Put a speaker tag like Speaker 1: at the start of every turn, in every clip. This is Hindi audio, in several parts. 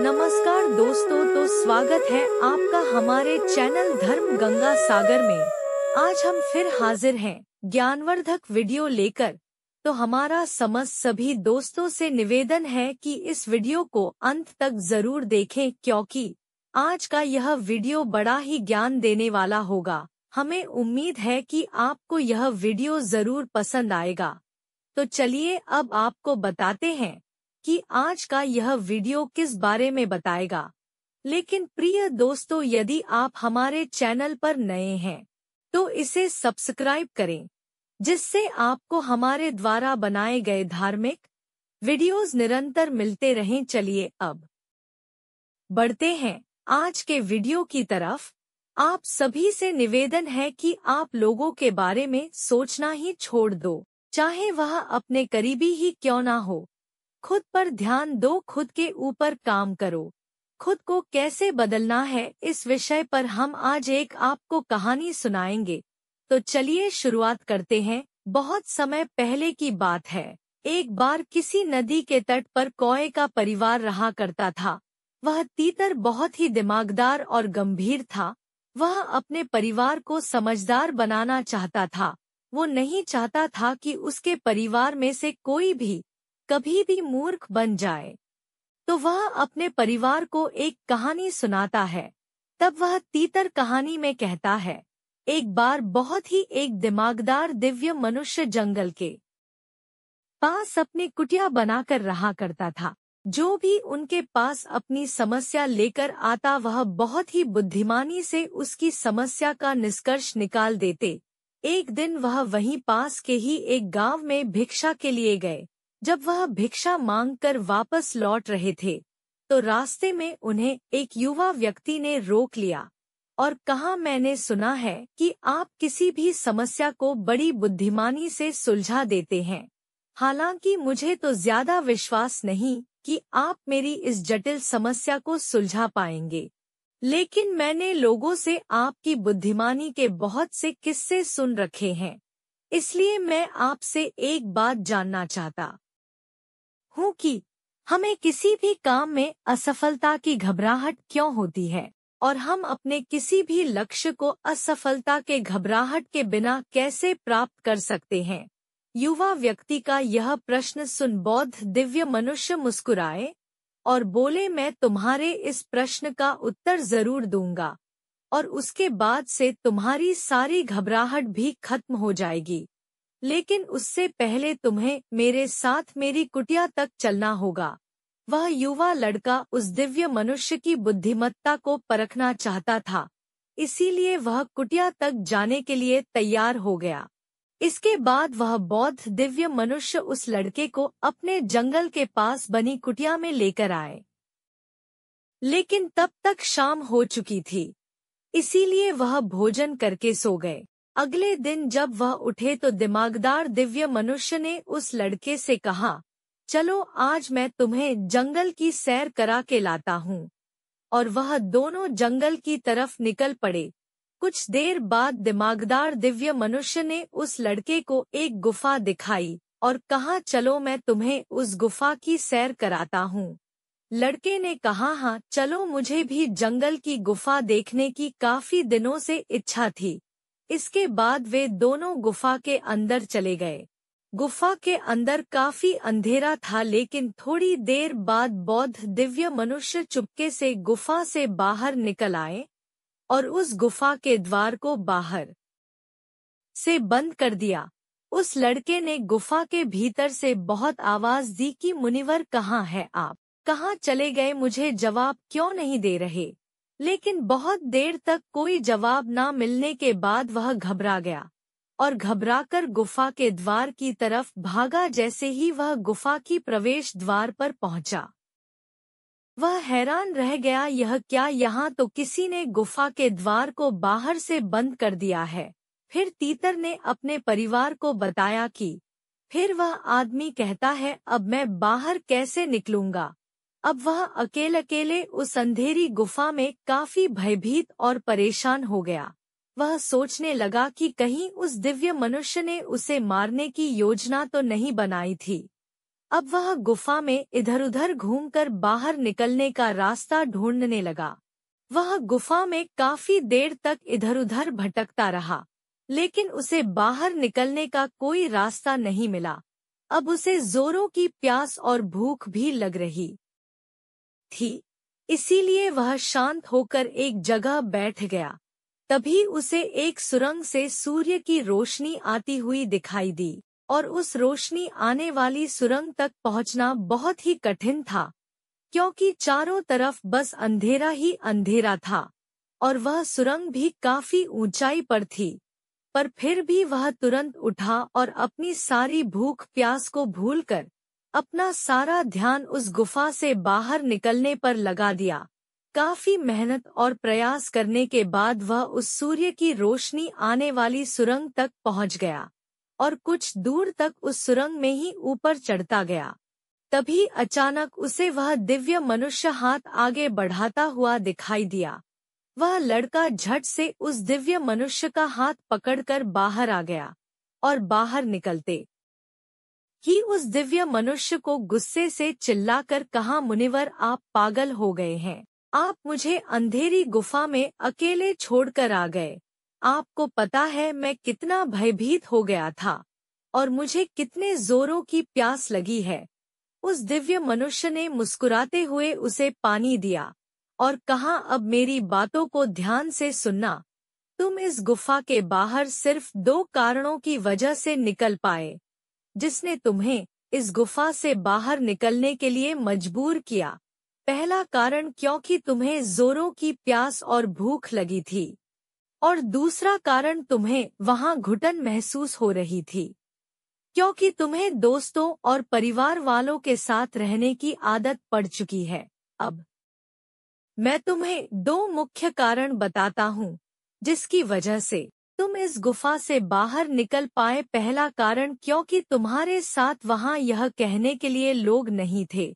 Speaker 1: नमस्कार दोस्तों, तो स्वागत है आपका हमारे चैनल धर्म गंगा सागर में। आज हम फिर हाजिर हैं ज्ञानवर्धक वीडियो लेकर। तो हमारा समस्त सभी दोस्तों से निवेदन है कि इस वीडियो को अंत तक जरूर देखें, क्योंकि आज का यह वीडियो बड़ा ही ज्ञान देने वाला होगा। हमें उम्मीद है कि आपको यह वीडियो जरूर पसंद आएगा। तो चलिए अब आपको बताते हैं कि आज का यह वीडियो किस बारे में बताएगा। लेकिन प्रिय दोस्तों, यदि आप हमारे चैनल पर नए हैं तो इसे सब्सक्राइब करें, जिससे आपको हमारे द्वारा बनाए गए धार्मिक वीडियोस निरंतर मिलते रहें। चलिए अब बढ़ते हैं आज के वीडियो की तरफ। आप सभी से निवेदन है कि आप लोगों के बारे में सोचना ही छोड़ दो, चाहे वह अपने करीबी ही क्यों ना हो। खुद पर ध्यान दो, खुद के ऊपर काम करो। खुद को कैसे बदलना है, इस विषय पर हम आज एक आपको कहानी सुनाएंगे। तो चलिए शुरुआत करते हैं। बहुत समय पहले की बात है। एक बार किसी नदी के तट पर कौए का परिवार रहा करता था। वह तीतर बहुत ही दिमागदार और गंभीर था। वह अपने परिवार को समझदार बनाना चाहता था। वो नहीं चाहता था कि उसके परिवार में से कोई भी कभी भी मूर्ख बन जाए। तो वह अपने परिवार को एक कहानी सुनाता है। तब वह तीतर कहानी में कहता है, एक बार बहुत ही एक दिमागदार दिव्य मनुष्य जंगल के पास अपनी कुटिया बनाकर रहा करता था। जो भी उनके पास अपनी समस्या लेकर आता, वह बहुत ही बुद्धिमानी से उसकी समस्या का निष्कर्ष निकाल देते। एक दिन वह वहीं पास के ही एक गांव में भिक्षा के लिए गए। जब वह भिक्षा मांगकर वापस लौट रहे थे, तो रास्ते में उन्हें एक युवा व्यक्ति ने रोक लिया और कहा, मैंने सुना है कि आप किसी भी समस्या को बड़ी बुद्धिमानी से सुलझा देते हैं। हालांकि मुझे तो ज्यादा विश्वास नहीं कि आप मेरी इस जटिल समस्या को सुलझा पाएंगे, लेकिन मैंने लोगों से आपकी बुद्धिमानी के बहुत से किस्से सुन रखे हैं। इसलिए मैं आपसे एक बात जानना चाहता हूँ कि हमें किसी भी काम में असफलता की घबराहट क्यों होती है, और हम अपने किसी भी लक्ष्य को असफलता के घबराहट के बिना कैसे प्राप्त कर सकते हैं। युवा व्यक्ति का यह प्रश्न सुन बौद्ध दिव्य मनुष्य मुस्कुराए और बोले, मैं तुम्हारे इस प्रश्न का उत्तर जरूर दूंगा, और उसके बाद से तुम्हारी सारी घबराहट भी खत्म हो जाएगी। लेकिन उससे पहले तुम्हें मेरे साथ मेरी कुटिया तक चलना होगा। वह युवा लड़का उस दिव्य मनुष्य की बुद्धिमत्ता को परखना चाहता था, इसीलिए वह कुटिया तक जाने के लिए तैयार हो गया। इसके बाद वह बौद्ध दिव्य मनुष्य उस लड़के को अपने जंगल के पास बनी कुटिया में लेकर आए। लेकिन तब तक शाम हो चुकी थी, इसीलिए वह भोजन करके सो गए। अगले दिन जब वह उठे तो दिमागदार दिव्य मनुष्य ने उस लड़के से कहा, चलो आज मैं तुम्हें जंगल की सैर करा के लाता हूँ। और वह दोनों जंगल की तरफ निकल पड़े। कुछ देर बाद दिमागदार दिव्य मनुष्य ने उस लड़के को एक गुफा दिखाई और कहा, चलो मैं तुम्हें उस गुफा की सैर कराता हूँ। लड़के ने कहा, हाँ चलो, मुझे भी जंगल की गुफा देखने की काफी दिनों से इच्छा थी। इसके बाद वे दोनों गुफा के अंदर चले गए। गुफा के अंदर काफी अंधेरा था, लेकिन थोड़ी देर बाद बौद्ध दिव्य मनुष्य चुपके से गुफा से बाहर निकल आए और उस गुफा के द्वार को बाहर से बंद कर दिया। उस लड़के ने गुफा के भीतर से बहुत आवाज दी कि मुनिवर कहाँ है आप, कहाँ चले गए, मुझे जवाब क्यों नहीं दे रहे। लेकिन बहुत देर तक कोई जवाब न मिलने के बाद वह घबरा गया और घबराकर गुफा के द्वार की तरफ भागा। जैसे ही वह गुफा की प्रवेश द्वार पर पहुंचा, वह हैरान रह गया, यह क्या, यहाँ तो किसी ने गुफा के द्वार को बाहर से बंद कर दिया है। फिर तीतर ने अपने परिवार को बताया कि फिर वह आदमी कहता है, अब मैं बाहर कैसे निकलूंगा। अब वह अकेले उस अंधेरी गुफा में काफी भयभीत और परेशान हो गया। वह सोचने लगा कि कहीं उस दिव्य मनुष्य ने उसे मारने की योजना तो नहीं बनाई थी। अब वह गुफा में इधर उधर घूमकर बाहर निकलने का रास्ता ढूंढने लगा। वह गुफा में काफी देर तक इधर उधर भटकता रहा, लेकिन उसे बाहर निकलने का कोई रास्ता नहीं मिला। अब उसे जोरों की प्यास और भूख भी लग रही थी, इसीलिए वह शांत होकर एक जगह बैठ गया। तभी उसे एक सुरंग से सूर्य की रोशनी आती हुई दिखाई दी, और उस रोशनी आने वाली सुरंग तक पहुंचना बहुत ही कठिन था, क्योंकि चारों तरफ बस अंधेरा ही अंधेरा था, और वह सुरंग भी काफी ऊंचाई पर थी। पर फिर भी वह तुरंत उठा और अपनी सारी भूख प्यास को भूलकर अपना सारा ध्यान उस गुफा से बाहर निकलने पर लगा दिया। काफी मेहनत और प्रयास करने के बाद वह उस सूर्य की रोशनी आने वाली सुरंग तक पहुंच गया, और कुछ दूर तक उस सुरंग में ही ऊपर चढ़ता गया। तभी अचानक उसे वह दिव्य मनुष्य हाथ आगे बढ़ाता हुआ दिखाई दिया। वह लड़का झट से उस दिव्य मनुष्य का हाथ पकड़कर बाहर आ गया, और बाहर निकलते ही उस दिव्य मनुष्य को गुस्से से चिल्लाकर कहा, मुनिवर, आप पागल हो गए हैं। आप मुझे अंधेरी गुफा में अकेले छोड़कर आ गए। आपको पता है मैं कितना भयभीत हो गया था और मुझे कितने जोरों की प्यास लगी है। उस दिव्य मनुष्य ने मुस्कुराते हुए उसे पानी दिया और कहा, अब मेरी बातों को ध्यान से सुनना। तुम इस गुफा के बाहर सिर्फ 2 कारणों की वजह से निकल पाए, जिसने तुम्हें इस गुफा से बाहर निकलने के लिए मजबूर किया। पहला कारण क्योंकि तुम्हें जोरों की प्यास और भूख लगी थी, और दूसरा कारण तुम्हें वहां घुटन महसूस हो रही थी, क्योंकि तुम्हें दोस्तों और परिवार वालों के साथ रहने की आदत पड़ चुकी है। अब मैं तुम्हें 2 मुख्य कारण बताता हूँ जिसकी वजह से तुम इस गुफा से बाहर निकल पाए। पहला कारण, क्योंकि तुम्हारे साथ वहां यह कहने के लिए लोग नहीं थे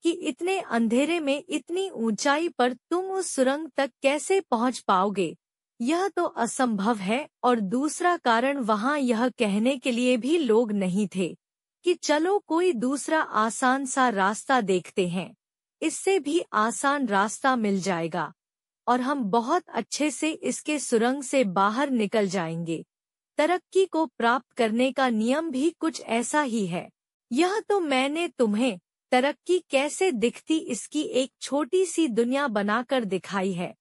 Speaker 1: कि इतने अंधेरे में इतनी ऊंचाई पर तुम उस सुरंग तक कैसे पहुंच पाओगे, यह तो असंभव है। और दूसरा कारण, वहां यह कहने के लिए भी लोग नहीं थे कि चलो कोई दूसरा आसान सा रास्ता देखते हैं, इससे भी आसान रास्ता मिल जाएगा और हम बहुत अच्छे से इसके सुरंग से बाहर निकल जाएंगे। तरक्की को प्राप्त करने का नियम भी कुछ ऐसा ही है। यह तो मैंने तुम्हें तरक्की कैसे दिखती इसकी एक छोटी सी दुनिया बनाकर दिखाई है,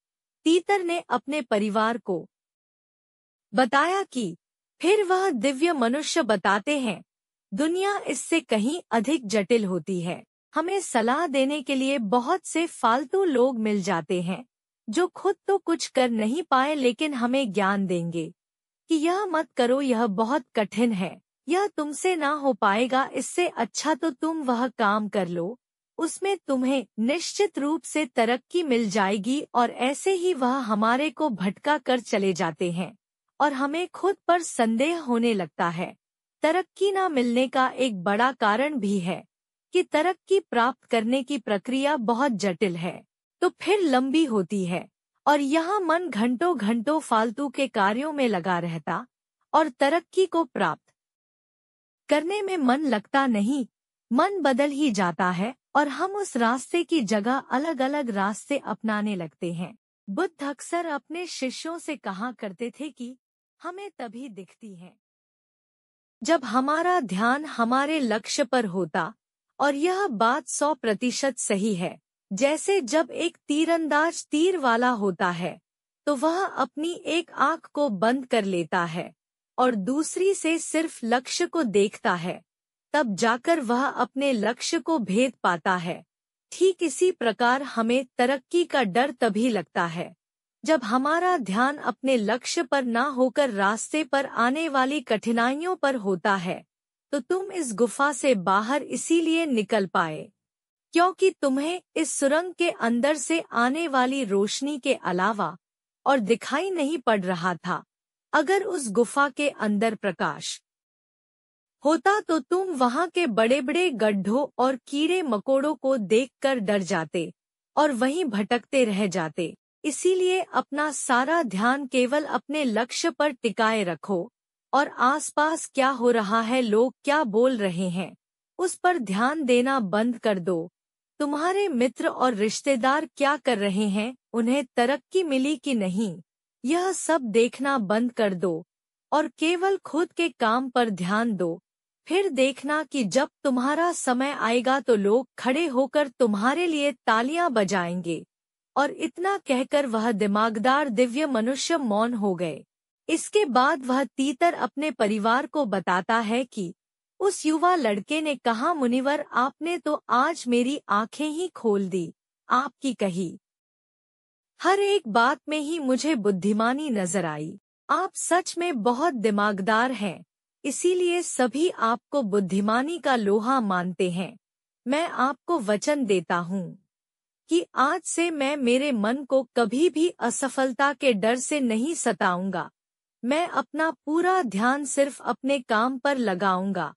Speaker 1: तीतर ने अपने परिवार को बताया कि फिर वह दिव्य मनुष्य बताते हैं, दुनिया इससे कहीं अधिक जटिल होती है। हमें सलाह देने के लिए बहुत से फालतू लोग मिल जाते हैं जो खुद तो कुछ कर नहीं पाए लेकिन हमें ज्ञान देंगे कि यह मत करो, यह बहुत कठिन है, यह तुमसे ना हो पाएगा, इससे अच्छा तो तुम वह काम कर लो, उसमें तुम्हें निश्चित रूप से तरक्की मिल जाएगी। और ऐसे ही वह हमारे को भटका कर चले जाते हैं और हमें खुद पर संदेह होने लगता है। तरक्की ना मिलने का एक बड़ा कारण भी है कि तरक्की प्राप्त करने की प्रक्रिया बहुत जटिल है, तो फिर लंबी होती है, और यहाँ मन घंटों घंटों फालतू के कार्यों में लगा रहता और तरक्की को प्राप्त करने में मन लगता नहीं। मन बदल ही जाता है और हम उस रास्ते की जगह अलग अलग रास्ते अपनाने लगते हैं। बुद्ध अक्सर अपने शिष्यों से कहा करते थे कि हमें तभी दिखती है जब हमारा ध्यान हमारे लक्ष्य पर होता, और यह बात 100% सही है। जैसे जब एक तीरंदाज तीर वाला होता है तो वह अपनी एक आंख को बंद कर लेता है और दूसरी से सिर्फ लक्ष्य को देखता है, तब जाकर वह अपने लक्ष्य को भेद पाता है। ठीक इसी प्रकार हमें तरक्की का डर तभी लगता है जब हमारा ध्यान अपने लक्ष्य पर ना होकर रास्ते पर आने वाली कठिनाइयों पर होता है। तो तुम इस गुफा से बाहर इसीलिए निकल पाए क्योंकि तुम्हें इस सुरंग के अंदर से आने वाली रोशनी के अलावा और दिखाई नहीं पड़ रहा था। अगर उस गुफा के अंदर प्रकाश होता तो तुम वहां के बड़े बड़े गड्ढों और कीड़े मकोड़ों को देखकर डर जाते और वहीं भटकते रह जाते। इसीलिए अपना सारा ध्यान केवल अपने लक्ष्य पर टिकाए रखो और आसपास क्या हो रहा है, लोग क्या बोल रहे हैं, उस पर ध्यान देना बंद कर दो। तुम्हारे मित्र और रिश्तेदार क्या कर रहे हैं, उन्हें तरक्की मिली कि नहीं, यह सब देखना बंद कर दो और केवल खुद के काम पर ध्यान दो। फिर देखना कि जब तुम्हारा समय आएगा तो लोग खड़े होकर तुम्हारे लिए तालियां बजाएंगे। और इतना कहकर वह दिमागदार दिव्य मनुष्य मौन हो गए। इसके बाद वह तीतर अपने परिवार को बताता है कि उस युवा लड़के ने कहा, मुनिवर आपने तो आज मेरी आंखें ही खोल दी। आपकी कही हर एक बात में ही मुझे बुद्धिमानी नजर आई। आप सच में बहुत दिमागदार हैं, इसीलिए सभी आपको बुद्धिमानी का लोहा मानते हैं। मैं आपको वचन देता हूँ कि आज से मैं मेरे मन को कभी भी असफलता के डर से नहीं सताऊंगा। मैं अपना पूरा ध्यान सिर्फ अपने काम पर लगाऊंगा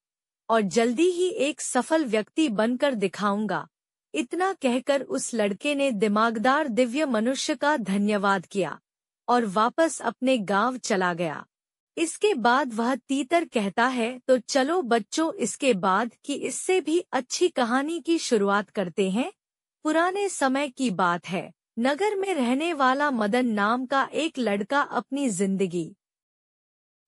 Speaker 1: और जल्दी ही एक सफल व्यक्ति बनकर दिखाऊंगा। इतना कहकर उस लड़के ने दिमागदार दिव्य मनुष्य का धन्यवाद किया और वापस अपने गांव चला गया। इसके बाद वह तीतर कहता है, तो चलो बच्चों, इसके बाद की इससे भी अच्छी कहानी की शुरुआत करते हैं। पुराने समय की बात है। नगर में रहने वाला मदन नाम का एक लड़का अपनी जिंदगी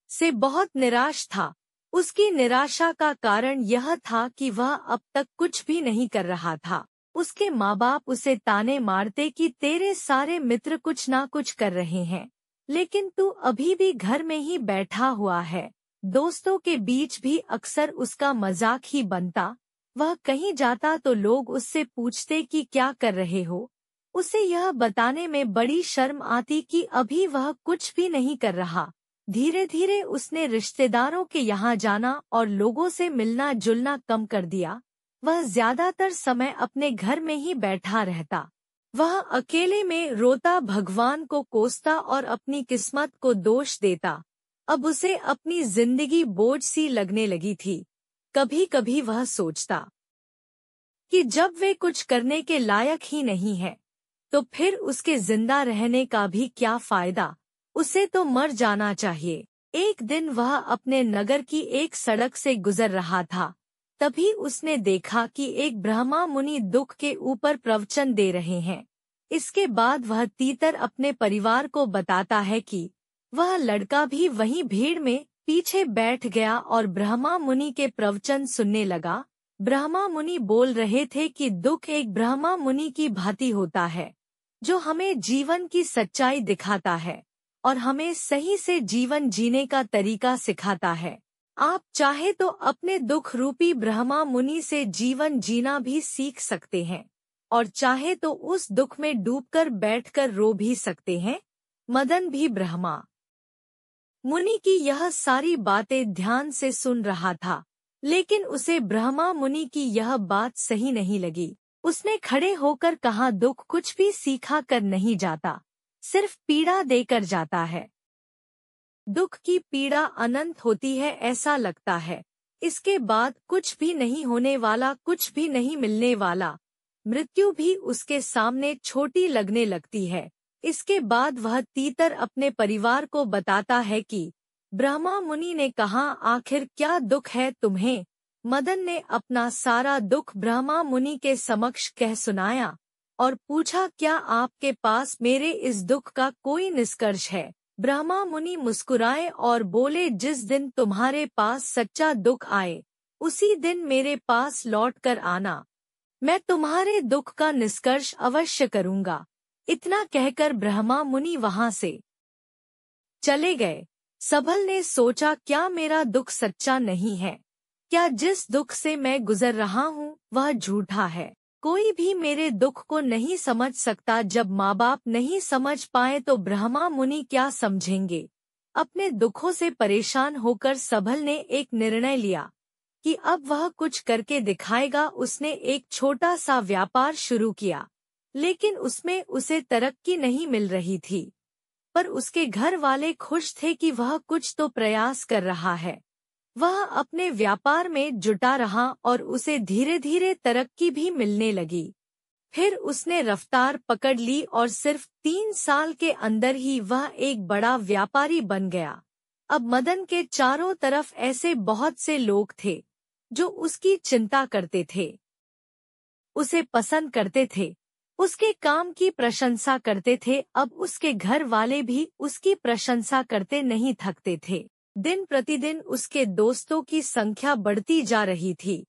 Speaker 1: से बहुत निराश था। उसकी निराशा का कारण यह था कि वह अब तक कुछ भी नहीं कर रहा था। उसके माँ बाप उसे ताने मारते कि तेरे सारे मित्र कुछ ना कुछ कर रहे हैं, लेकिन तू अभी भी घर में ही बैठा हुआ है। दोस्तों के बीच भी अक्सर उसका मजाक ही बनता। वह कहीं जाता तो लोग उससे पूछते कि क्या कर रहे हो। उसे यह बताने में बड़ी शर्म आती कि अभी वह कुछ भी नहीं कर रहा। धीरे धीरे उसने रिश्तेदारों के यहाँ जाना और लोगों से मिलना जुलना कम कर दिया। वह ज्यादातर समय अपने घर में ही बैठा रहता। वह अकेले में रोता, भगवान को कोसता और अपनी किस्मत को दोष देता। अब उसे अपनी जिंदगी बोझ सी लगने लगी थी। कभी कभी वह सोचता कि जब वे कुछ करने के लायक ही नहीं है, तो फिर उसके जिंदा रहने का भी क्या फायदा। उसे तो मर जाना चाहिए। एक दिन वह अपने नगर की एक सड़क से गुजर रहा था। तभी उसने देखा कि एक ब्रह्मा मुनि दुख के ऊपर प्रवचन दे रहे हैं। इसके बाद वह तीतर अपने परिवार को बताता है कि वह लड़का भी वहीं भीड़ में पीछे बैठ गया और ब्रह्मा मुनि के प्रवचन सुनने लगा। ब्रह्मा मुनि बोल रहे थे कि दुख एक ब्रह्मा मुनि की भांति होता है, जो हमें जीवन की सच्चाई दिखाता है और हमें सही से जीवन जीने का तरीका सिखाता है। आप चाहे तो अपने दुख रूपी ब्रह्मा मुनि से जीवन जीना भी सीख सकते हैं और चाहे तो उस दुख में डूबकर बैठकर रो भी सकते हैं। मदन भी ब्रह्मा मुनि की यह सारी बातें ध्यान से सुन रहा था, लेकिन उसे ब्रह्मा मुनि की यह बात सही नहीं लगी। उसने खड़े होकर कहा, दुख कुछ भी सीखा कर नहीं जाता, सिर्फ पीड़ा देकर जाता है। दुख की पीड़ा अनंत होती है ऐसा लगता है। इसके बाद कुछ भी नहीं होने वाला, कुछ भी नहीं मिलने वाला। मृत्यु भी उसके सामने छोटी लगने लगती है। इसके बाद वह तीतर अपने परिवार को बताता है कि ब्रह्मा मुनि ने कहा, आखिर क्या दुख है तुम्हें। मदन ने अपना सारा दुख ब्रह्मा मुनि के समक्ष कह सुनाया और पूछा, क्या आपके पास मेरे इस दुख का कोई निष्कर्ष है। ब्रह्मा मुनि मुस्कुराए और बोले, जिस दिन तुम्हारे पास सच्चा दुख आए उसी दिन मेरे पास लौट कर आना, मैं तुम्हारे दुख का निष्कर्ष अवश्य करूंगा। इतना कहकर ब्रह्मा मुनि वहां से चले गए। सबल ने सोचा, क्या मेरा दुख सच्चा नहीं है? क्या जिस दुख से मैं गुजर रहा हूँ वह झूठा है? कोई भी मेरे दुख को नहीं समझ सकता। जब माँ बाप नहीं समझ पाए तो ब्रह्मा मुनि क्या समझेंगे। अपने दुखों से परेशान होकर सबल ने एक निर्णय लिया कि अब वह कुछ करके दिखाएगा। उसने एक छोटा सा व्यापार शुरू किया, लेकिन उसमें उसे तरक्की नहीं मिल रही थी, पर उसके घर वाले खुश थे कि वह कुछ तो प्रयास कर रहा है। वह अपने व्यापार में जुटा रहा और उसे धीरे धीरे तरक्की भी मिलने लगी। फिर उसने रफ्तार पकड़ ली और सिर्फ 3 साल के अंदर ही वह एक बड़ा व्यापारी बन गया। अब मदन के चारों तरफ ऐसे बहुत से लोग थे जो उसकी चिंता करते थे, उसे पसंद करते थे, उसके काम की प्रशंसा करते थे, अब उसके घर वाले भी उसकी प्रशंसा करते नहीं थकते थे। दिन प्रतिदिन उसके दोस्तों की संख्या बढ़ती जा रही थी।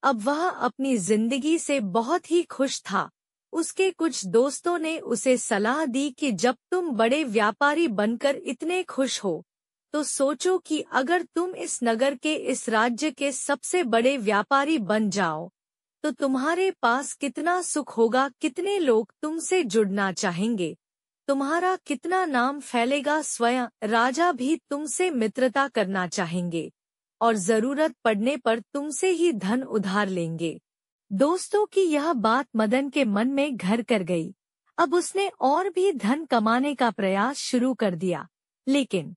Speaker 1: अब वह अपनी जिंदगी से बहुत ही खुश था। उसके कुछ दोस्तों ने उसे सलाह दी कि जब तुम बड़े व्यापारी बनकर इतने खुश हो, तो सोचो कि अगर तुम इस नगर के, इस राज्य के सबसे बड़े व्यापारी बन जाओ, तो तुम्हारे पास कितना सुख होगा, कितने लोग तुमसे जुड़ना चाहेंगे, तुम्हारा कितना नाम फैलेगा, स्वयं राजा भी तुमसे मित्रता करना चाहेंगे और जरूरत पड़ने पर तुमसे ही धन उधार लेंगे। दोस्तों की यह बात मदन के मन में घर कर गई। अब उसने और भी धन कमाने का प्रयास शुरू कर दिया, लेकिन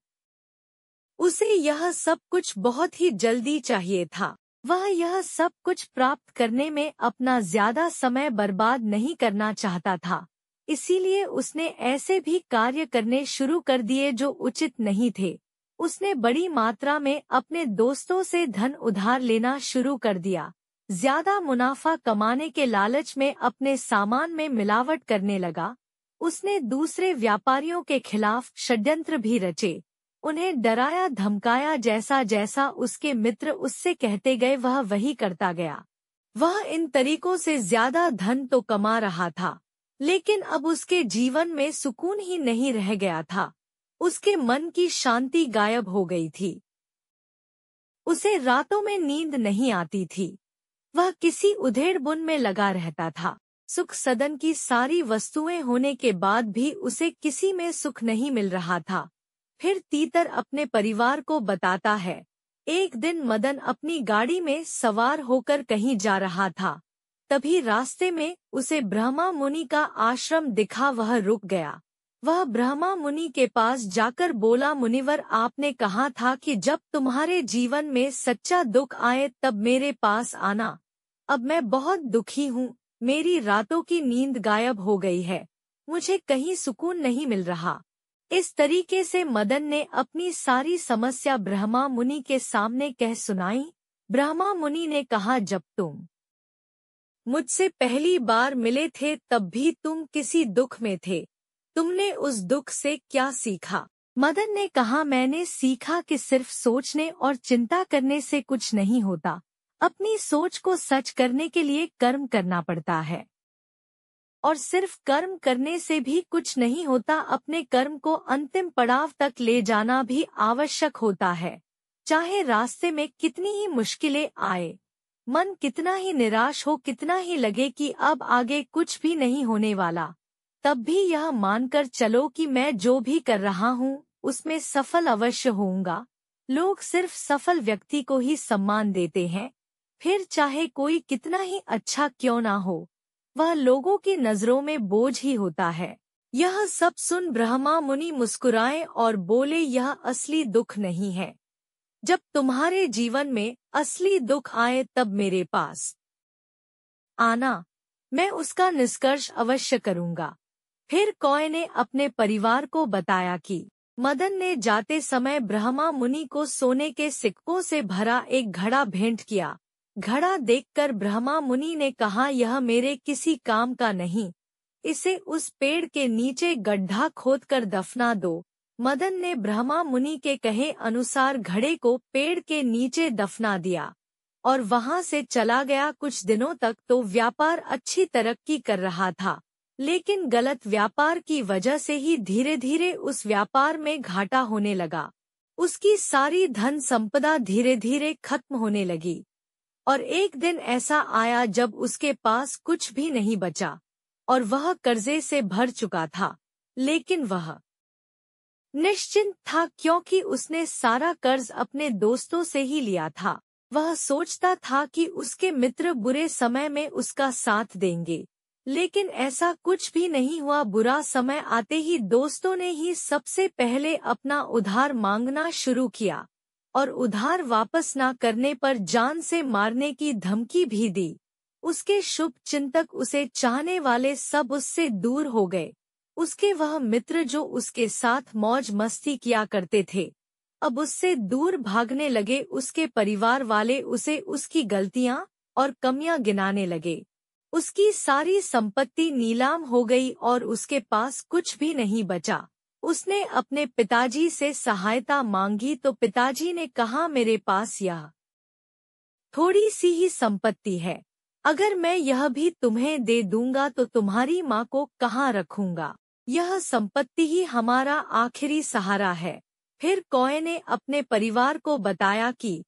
Speaker 1: उसे यह सब कुछ बहुत ही जल्दी चाहिए था। वह यह सब कुछ प्राप्त करने में अपना ज्यादा समय बर्बाद नहीं करना चाहता था, इसीलिए उसने ऐसे भी कार्य करने शुरू कर दिए जो उचित नहीं थे। उसने बड़ी मात्रा में अपने दोस्तों से धन उधार लेना शुरू कर दिया। ज्यादा मुनाफा कमाने के लालच में अपने सामान में मिलावट करने लगा। उसने दूसरे व्यापारियों के खिलाफ षड्यंत्र भी रचे, उन्हें डराया धमकाया, जैसा जैसा उसके मित्र उससे कहते गए वह वही करता गया। वह इन तरीकों से ज्यादा धन तो कमा रहा था, लेकिन अब उसके जीवन में सुकून ही नहीं रह गया था। उसके मन की शांति गायब हो गई थी। उसे रातों में नींद नहीं आती थी। वह किसी उधेड़-बुन में लगा रहता था। सुख सदन की सारी वस्तुएं होने के बाद भी उसे किसी में सुख नहीं मिल रहा था। फिर तीतर अपने परिवार को बताता है। एक दिन मदन अपनी गाड़ी में सवार होकर कहीं जा रहा था। तभी रास्ते में उसे ब्रह्मा मुनि का आश्रम दिखा। वह रुक गया। वह ब्रह्मा मुनि के पास जाकर बोला, मुनिवर, आपने कहा था कि जब तुम्हारे जीवन में सच्चा दुख आए तब मेरे पास आना। अब मैं बहुत दुखी हूँ। मेरी रातों की नींद गायब हो गई है। मुझे कहीं सुकून नहीं मिल रहा। इस तरीके से मदन ने अपनी सारी समस्या ब्रह्मा मुनि के सामने कह सुनाई। ब्रह्मा मुनि ने कहा, जब तुम मुझसे पहली बार मिले थे तब भी तुम किसी दुख में थे। तुमने उस दुख से क्या सीखा? मदन ने कहा, मैंने सीखा कि सिर्फ सोचने और चिंता करने से कुछ नहीं होता। अपनी सोच को सच करने के लिए कर्म करना पड़ता है, और सिर्फ कर्म करने से भी कुछ नहीं होता। अपने कर्म को अंतिम पड़ाव तक ले जाना भी आवश्यक होता है। चाहे रास्ते में कितनी ही मुश्किलें आए, मन कितना ही निराश हो, कितना ही लगे कि अब आगे कुछ भी नहीं होने वाला, तब भी यह मानकर चलो कि मैं जो भी कर रहा हूँ उसमें सफल अवश्य होऊंगा। लोग सिर्फ सफल व्यक्ति को ही सम्मान देते हैं, फिर चाहे कोई कितना ही अच्छा क्यों ना हो, वह लोगों की नजरों में बोझ ही होता है। यह सब सुन ब्रह्मा मुनि मुस्कुराए और बोले, यह असली दुख नहीं है। जब तुम्हारे जीवन में असली दुख आए तब मेरे पास आना, मैं उसका निष्कर्ष अवश्य करूंगा। फिर कौए ने अपने परिवार को बताया कि मदन ने जाते समय ब्रह्मा मुनि को सोने के सिक्कों से भरा एक घड़ा भेंट किया। घड़ा देखकर ब्रह्मा मुनि ने कहा, यह मेरे किसी काम का नहीं, इसे उस पेड़ के नीचे गड्ढा खोदकर दफना दो। मदन ने ब्रह्मा मुनि के कहे अनुसार घड़े को पेड़ के नीचे दफना दिया और वहां से चला गया। कुछ दिनों तक तो व्यापार अच्छी तरक्की कर रहा था, लेकिन गलत व्यापार की वजह से ही धीरे धीरे उस व्यापार में घाटा होने लगा। उसकी सारी धन संपदा धीरे धीरे खत्म होने लगी और एक दिन ऐसा आया जब उसके पास कुछ भी नहीं बचा और वह कर्जे से भर चुका था। लेकिन वह निश्चिंत था, क्योंकि उसने सारा कर्ज अपने दोस्तों से ही लिया था। वह सोचता था कि उसके मित्र बुरे समय में उसका साथ देंगे, लेकिन ऐसा कुछ भी नहीं हुआ। बुरा समय आते ही दोस्तों ने ही सबसे पहले अपना उधार मांगना शुरू किया और उधार वापस ना करने पर जान से मारने की धमकी भी दी। उसके शुभ चिंतक, उसे चाहने वाले सब उससे दूर हो गए। उसके वह मित्र जो उसके साथ मौज मस्ती किया करते थे, अब उससे दूर भागने लगे। उसके परिवार वाले उसे उसकी गलतियां और कमियां गिनाने लगे। उसकी सारी संपत्ति नीलाम हो गई और उसके पास कुछ भी नहीं बचा। उसने अपने पिताजी से सहायता मांगी तो पिताजी ने कहा, मेरे पास यह थोड़ी सी ही संपत्ति है, अगर मैं यह भी तुम्हें दे दूंगा तो तुम्हारी माँ को कहाँ रखूंगा। यह संपत्ति ही हमारा आखिरी सहारा है। फिर कौए ने अपने परिवार को बताया कि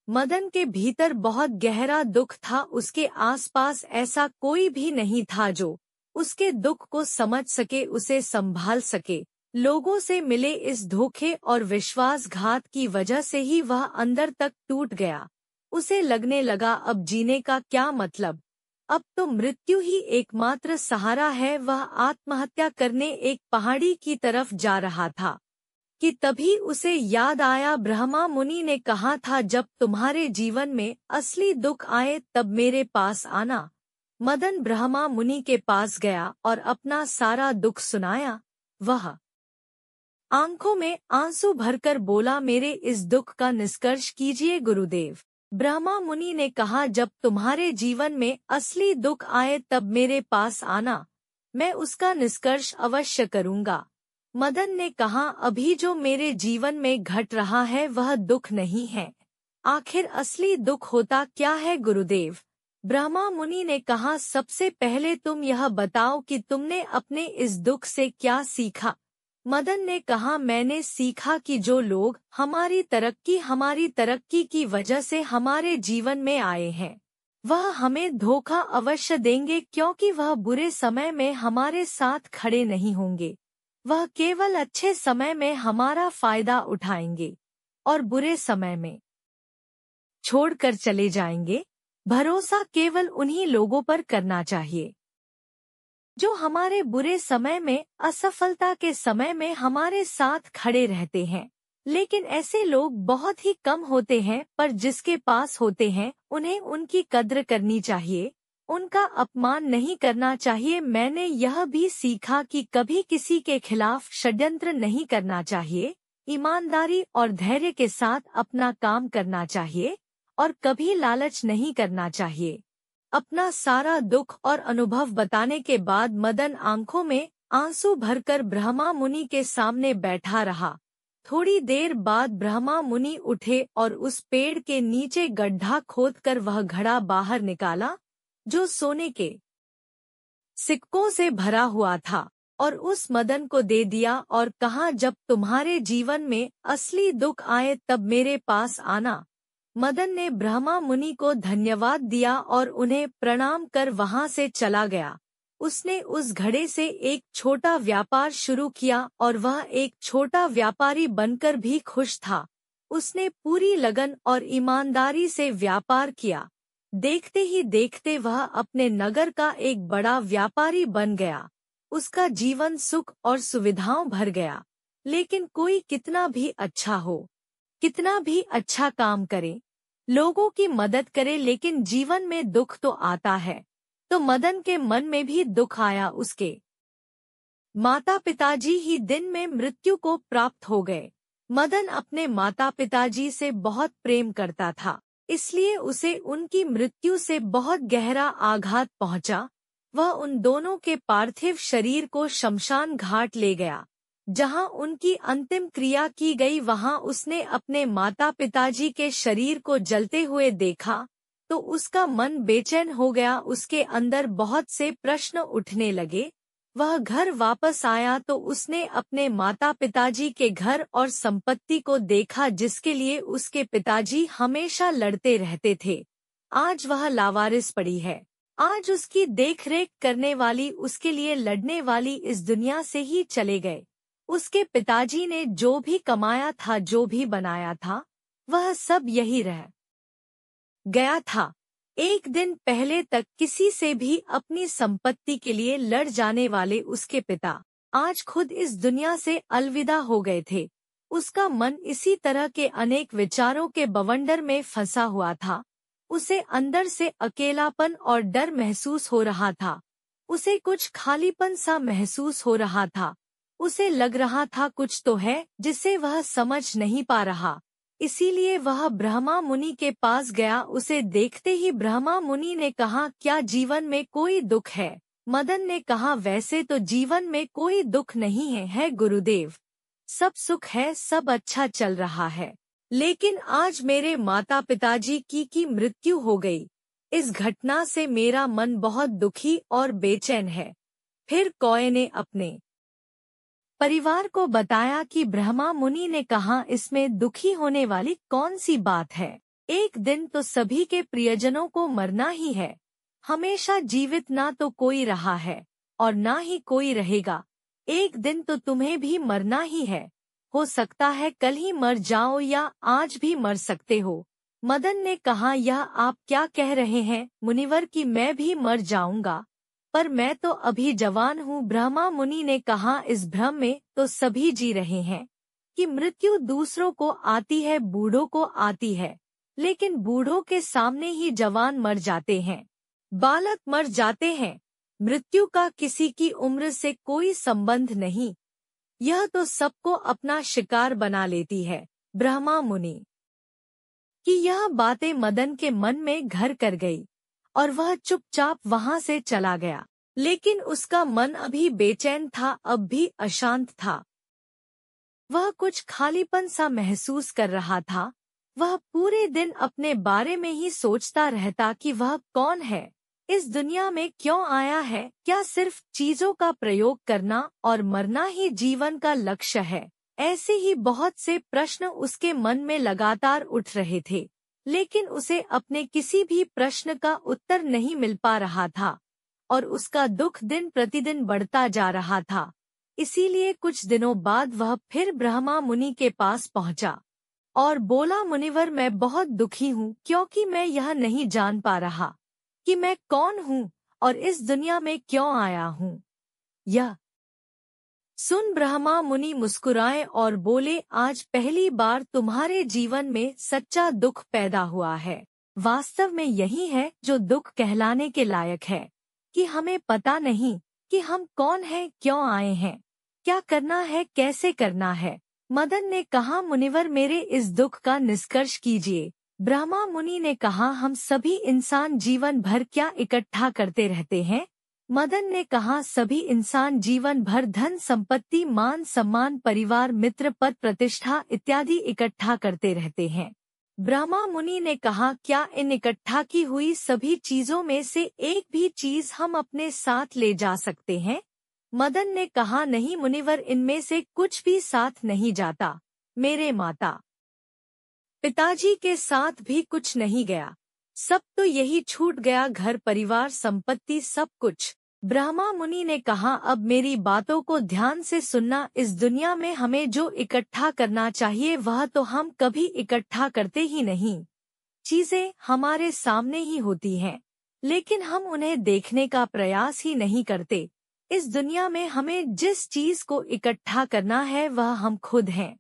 Speaker 1: मदन के भीतर बहुत गहरा दुख था। उसके आसपास ऐसा कोई भी नहीं था जो उसके दुख को समझ सके, उसे संभाल सके। लोगों से मिले इस धोखे और विश्वासघात की वजह से ही वह अंदर तक टूट गया। उसे लगने लगा, अब जीने का क्या मतलब, अब तो मृत्यु ही एकमात्र सहारा है। वह आत्महत्या करने एक पहाड़ी की तरफ जा रहा था कि तभी उसे याद आया, ब्रह्मा मुनि ने कहा था, जब तुम्हारे जीवन में असली दुख आए तब मेरे पास आना। मदन ब्रह्मा मुनि के पास गया और अपना सारा दुख सुनाया। वह आंखों में आंसू भरकर बोला, मेरे इस दुख का निष्कर्ष कीजिए गुरुदेव। ब्रह्मा मुनि ने कहा, जब तुम्हारे जीवन में असली दुख आए तब मेरे पास आना, मैं उसका निष्कर्ष अवश्य करूंगा। मदन ने कहा, अभी जो मेरे जीवन में घट रहा है वह दुख नहीं है, आखिर असली दुख होता क्या है गुरुदेव। ब्रह्मा मुनि ने कहा, सबसे पहले तुम यह बताओ कि तुमने अपने इस दुख से क्या सीखा। मदन ने कहा, मैंने सीखा कि जो लोग हमारी तरक्की की वजह से हमारे जीवन में आए हैं वह हमें धोखा अवश्य देंगे, क्योंकि वह बुरे समय में हमारे साथ खड़े नहीं होंगे। वह केवल अच्छे समय में हमारा फायदा उठाएंगे और बुरे समय में छोड़कर चले जाएंगे। भरोसा केवल उन्हीं लोगों पर करना चाहिए जो हमारे बुरे समय में, असफलता के समय में हमारे साथ खड़े रहते हैं। लेकिन ऐसे लोग बहुत ही कम होते हैं, पर जिसके पास होते हैं उन्हें उनकी कद्र करनी चाहिए, उनका अपमान नहीं करना चाहिए। मैंने यह भी सीखा कि कभी किसी के खिलाफ षड्यंत्र नहीं करना चाहिए, ईमानदारी और धैर्य के साथ अपना काम करना चाहिए और कभी लालच नहीं करना चाहिए। अपना सारा दुख और अनुभव बताने के बाद मदन आंखों में आंसू भरकर ब्रह्मा मुनि के सामने बैठा रहा। थोड़ी देर बाद ब्रह्मा मुनि उठे और उस पेड़ के नीचे गड्ढा खोदकर वह घड़ा बाहर निकाला जो सोने के सिक्कों से भरा हुआ था और उस मदन को दे दिया और कहा, जब तुम्हारे जीवन में असली दुख आए तब मेरे पास आना। मदन ने ब्रह्मा मुनि को धन्यवाद दिया और उन्हें प्रणाम कर वहां से चला गया। उसने उस घड़े से एक छोटा व्यापार शुरू किया और वह एक छोटा व्यापारी बनकर भी खुश था। उसने पूरी लगन और ईमानदारी से व्यापार किया। देखते ही देखते वह अपने नगर का एक बड़ा व्यापारी बन गया। उसका जीवन सुख और सुविधाओं भर गया। लेकिन कोई कितना भी अच्छा हो, कितना भी अच्छा काम करे, लोगों की मदद करे, लेकिन जीवन में दुख तो आता है। तो मदन के मन में भी दुख आया। उसके माता पिताजी ही दिन में मृत्यु को प्राप्त हो गए। मदन अपने माता पिताजी से बहुत प्रेम करता था, इसलिए उसे उनकी मृत्यु से बहुत गहरा आघात पहुंचा। वह उन दोनों के पार्थिव शरीर को शमशान घाट ले गया, जहां उनकी अंतिम क्रिया की गई। वहां उसने अपने माता पिताजी के शरीर को जलते हुए देखा तो उसका मन बेचैन हो गया। उसके अंदर बहुत से प्रश्न उठने लगे। वह घर वापस आया तो उसने अपने माता पिताजी के घर और संपत्ति को देखा जिसके लिए उसके पिताजी हमेशा लड़ते रहते थे। आज वह लावारिस पड़ी है। आज उसकी देखरेख करने वाली, उसके लिए लड़ने वाली इस दुनिया से ही चले गए। उसके पिताजी ने जो भी कमाया था, जो भी बनाया था, वह सब यही रह गया था। एक दिन पहले तक किसी से भी अपनी संपत्ति के लिए लड़ जाने वाले उसके पिता आज खुद इस दुनिया से अलविदा हो गए थे। उसका मन इसी तरह के अनेक विचारों के बवंडर में फंसा हुआ था। उसे अंदर से अकेलापन और डर महसूस हो रहा था। उसे कुछ खालीपन सा महसूस हो रहा था। उसे लग रहा था कुछ तो है जिसे वह समझ नहीं पा रहा। इसीलिए वह ब्रह्मा मुनि के पास गया। उसे देखते ही ब्रह्मा मुनि ने कहा, क्या जीवन में कोई दुख है? मदन ने कहा, वैसे तो जीवन में कोई दुख नहीं है गुरुदेव। सब सुख है, सब अच्छा चल रहा है। लेकिन आज मेरे माता पिताजी की मृत्यु हो गई। इस घटना से मेरा मन बहुत दुखी और बेचैन है। फिर कौए ने अपने परिवार को बताया कि ब्रह्मा मुनि ने कहा, इसमें दुखी होने वाली कौन सी बात है? एक दिन तो सभी के प्रियजनों को मरना ही है। हमेशा जीवित ना तो कोई रहा है और ना ही कोई रहेगा। एक दिन तो तुम्हें भी मरना ही है। हो सकता है कल ही मर जाओ या आज भी मर सकते हो। मदन ने कहा, यह आप क्या कह रहे हैं मुनिवर कि मैं भी मर जाऊंगा? पर मैं तो अभी जवान हूँ। ब्रह्मा मुनि ने कहा, इस भ्रम में तो सभी जी रहे हैं कि मृत्यु दूसरों को आती है, बूढ़ों को आती है। लेकिन बूढ़ों के सामने ही जवान मर जाते हैं, बालक मर जाते हैं। मृत्यु का किसी की उम्र से कोई संबंध नहीं। यह तो सबको अपना शिकार बना लेती है। ब्रह्मा मुनि कि यह बातें मदन के मन में घर कर गई और वह चुपचाप वहां से चला गया। लेकिन उसका मन अभी बेचैन था, अब भी अशांत था। वह कुछ खालीपन सा महसूस कर रहा था। वह पूरे दिन अपने बारे में ही सोचता रहता कि वह कौन है, इस दुनिया में क्यों आया है? क्या सिर्फ चीजों का प्रयोग करना और मरना ही जीवन का लक्ष्य है? ऐसे ही बहुत से प्रश्न उसके मन में लगातार उठ रहे थे, लेकिन उसे अपने किसी भी प्रश्न का उत्तर नहीं मिल पा रहा था और उसका दुख दिन प्रतिदिन बढ़ता जा रहा था। इसीलिए कुछ दिनों बाद वह फिर ब्रह्मा मुनि के पास पहुंचा और बोला, मुनिवर मैं बहुत दुखी हूँ क्योंकि मैं यह नहीं जान पा रहा कि मैं कौन हूँ और इस दुनिया में क्यों आया हूँ। यह सुन ब्रह्मा मुनि मुस्कुराए और बोले, आज पहली बार तुम्हारे जीवन में सच्चा दुख पैदा हुआ है। वास्तव में यही है जो दुख कहलाने के लायक है कि हमें पता नहीं कि हम कौन हैं, क्यों आए हैं, क्या करना है, कैसे करना है। मदन ने कहा, मुनिवर मेरे इस दुख का निष्कर्ष कीजिए। ब्रह्मा मुनि ने कहा, हम सभी इंसान जीवन भर क्या इकट्ठा करते रहते हैं? मदन ने कहा, सभी इंसान जीवन भर धन संपत्ति, मान सम्मान, परिवार, मित्र, पद, प्रतिष्ठा इत्यादि इकट्ठा करते रहते हैं। ब्रह्मा मुनि ने कहा, क्या इन इकट्ठा की हुई सभी चीजों में से एक भी चीज हम अपने साथ ले जा सकते हैं? मदन ने कहा, नहीं मुनिवर, इनमें से कुछ भी साथ नहीं जाता। मेरे माता पिताजी के साथ भी कुछ नहीं गया, सब तो यही छूट गया, घर परिवार संपत्ति सब कुछ। ब्रह्मा मुनि ने कहा, अब मेरी बातों को ध्यान से सुनना। इस दुनिया में हमें जो इकट्ठा करना चाहिए वह तो हम कभी इकट्ठा करते ही नहीं। चीजें हमारे सामने ही होती हैं, लेकिन हम उन्हें देखने का प्रयास ही नहीं करते। इस दुनिया में हमें जिस चीज को इकट्ठा करना है वह हम खुद हैं।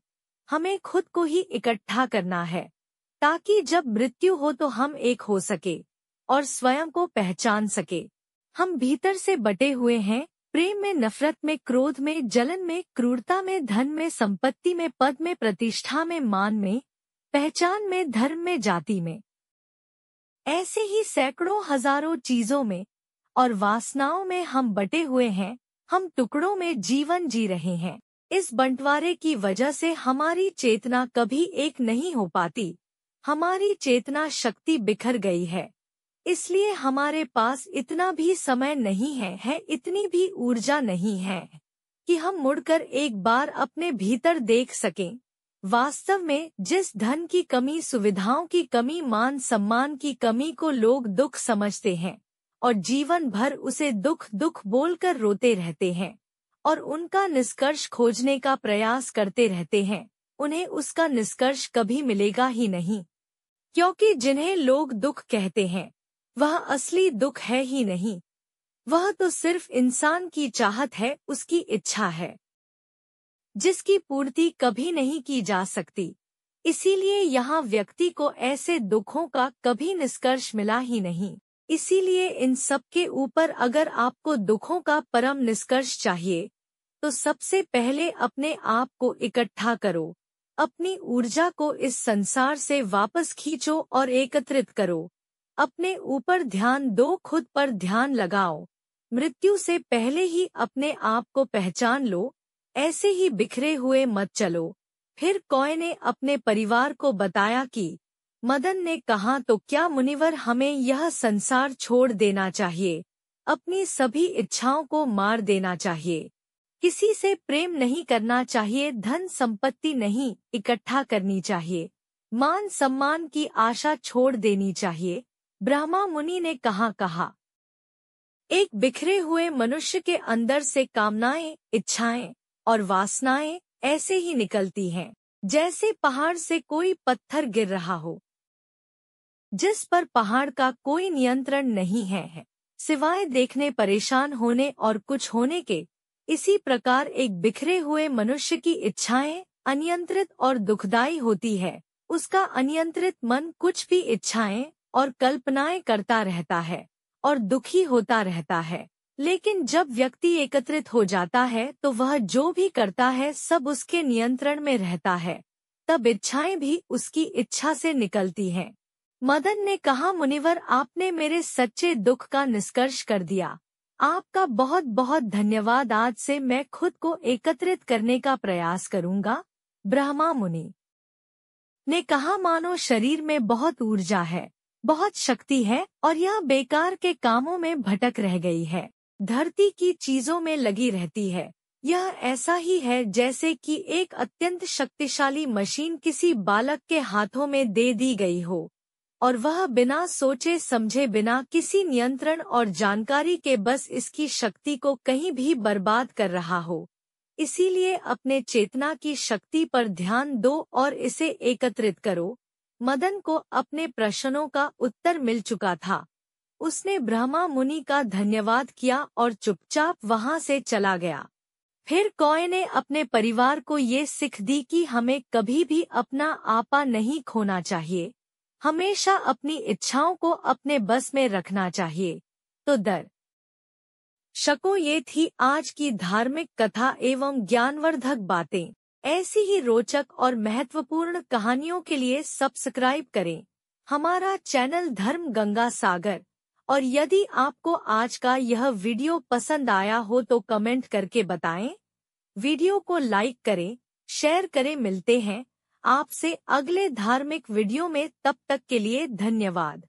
Speaker 1: हमें खुद को ही इकट्ठा करना है ताकि जब मृत्यु हो तो हम एक हो सके और स्वयं को पहचान सके। हम भीतर से बटे हुए हैं, प्रेम में, नफरत में, क्रोध में, जलन में, क्रूरता में, धन में, संपत्ति में, पद में, प्रतिष्ठा में, मान में, पहचान में, धर्म में, जाति में, ऐसे ही सैकड़ों हजारों चीजों में और वासनाओं में हम बटे हुए हैं। हम टुकड़ों में जीवन जी रहे हैं। इस बंटवारे की वजह से हमारी चेतना कभी एक नहीं हो पाती। हमारी चेतना शक्ति बिखर गई है, इसलिए हमारे पास इतना भी समय नहीं है, इतनी भी ऊर्जा नहीं है कि हम मुड़कर एक बार अपने भीतर देख सकें। वास्तव में जिस धन की कमी, सुविधाओं की कमी, मान सम्मान की कमी को लोग दुख समझते हैं और जीवन भर उसे दुख दुख बोलकर रोते रहते हैं और उनका निष्कर्ष खोजने का प्रयास करते रहते हैं, उन्हें उसका निष्कर्ष कभी मिलेगा ही नहीं। क्योंकि जिन्हें लोग दुख कहते हैं वह असली दुख है ही नहीं, वह तो सिर्फ इंसान की चाहत है, उसकी इच्छा है जिसकी पूर्ति कभी नहीं की जा सकती। इसीलिए यहाँ व्यक्ति को ऐसे दुखों का कभी निष्कर्ष मिला ही नहीं। इसीलिए इन सब के ऊपर अगर आपको दुखों का परम निष्कर्ष चाहिए तो सबसे पहले अपने आप को इकट्ठा करो। अपनी ऊर्जा को इस संसार से वापस खींचो और एकत्रित करो। अपने ऊपर ध्यान दो, खुद पर ध्यान लगाओ। मृत्यु से पहले ही अपने आप को पहचान लो। ऐसे ही बिखरे हुए मत चलो। फिर कौए ने अपने परिवार को बताया कि मदन ने कहा, तो क्या मुनिवर, हमें यह संसार छोड़ देना चाहिए। अपनी सभी इच्छाओं को मार देना चाहिए। किसी से प्रेम नहीं करना चाहिए, धन संपत्ति नहीं इकट्ठा करनी चाहिए, मान सम्मान की आशा छोड़ देनी चाहिए। ब्रह्मा मुनि ने कहा एक बिखरे हुए मनुष्य के अंदर से कामनाएं, इच्छाएं और वासनाएं ऐसे ही निकलती हैं, जैसे पहाड़ से कोई पत्थर गिर रहा हो, जिस पर पहाड़ का कोई नियंत्रण नहीं है, सिवाय देखने, परेशान होने और कुछ होने के। इसी प्रकार एक बिखरे हुए मनुष्य की इच्छाएं अनियंत्रित और दुखदायी होती है। उसका अनियंत्रित मन कुछ भी इच्छाएं और कल्पनाएं करता रहता है और दुखी होता रहता है। लेकिन जब व्यक्ति एकत्रित हो जाता है तो वह जो भी करता है सब उसके नियंत्रण में रहता है। तब इच्छाएं भी उसकी इच्छा से निकलती हैं। मदन ने कहा, मुनिवर, आपने मेरे सच्चे दुख का निष्कर्ष कर दिया। आपका बहुत बहुत धन्यवाद। आज से मैं खुद को एकत्रित करने का प्रयास करूंगा। ब्रह्मा मुनि ने कहा, मानो शरीर में बहुत ऊर्जा है, बहुत शक्ति है और यह बेकार के कामों में भटक रह गई है, धरती की चीजों में लगी रहती है। यह ऐसा ही है जैसे कि एक अत्यंत शक्तिशाली मशीन किसी बालक के हाथों में दे दी गई हो और वह बिना सोचे समझे, बिना किसी नियंत्रण और जानकारी के बस इसकी शक्ति को कहीं भी बर्बाद कर रहा हो। इसीलिए अपने चेतना की शक्ति पर ध्यान दो और इसे एकत्रित करो। मदन को अपने प्रश्नों का उत्तर मिल चुका था। उसने ब्रह्मा मुनि का धन्यवाद किया और चुपचाप वहां से चला गया। फिर कौए ने अपने परिवार को ये सीख दी कि हमें कभी भी अपना आपा नहीं खोना चाहिए, हमेशा अपनी इच्छाओं को अपने बस में रखना चाहिए। तो दर्शकों, ये थी आज की धार्मिक कथा एवं ज्ञानवर्धक बातें। ऐसी ही रोचक और महत्वपूर्ण कहानियों के लिए सब्सक्राइब करें हमारा चैनल धर्म गंगा सागर। और यदि आपको आज का यह वीडियो पसंद आया हो तो कमेंट करके बताएं। वीडियो को लाइक करें, शेयर करें। मिलते हैं आपसे अगले धार्मिक वीडियो में, तब तक के लिए धन्यवाद।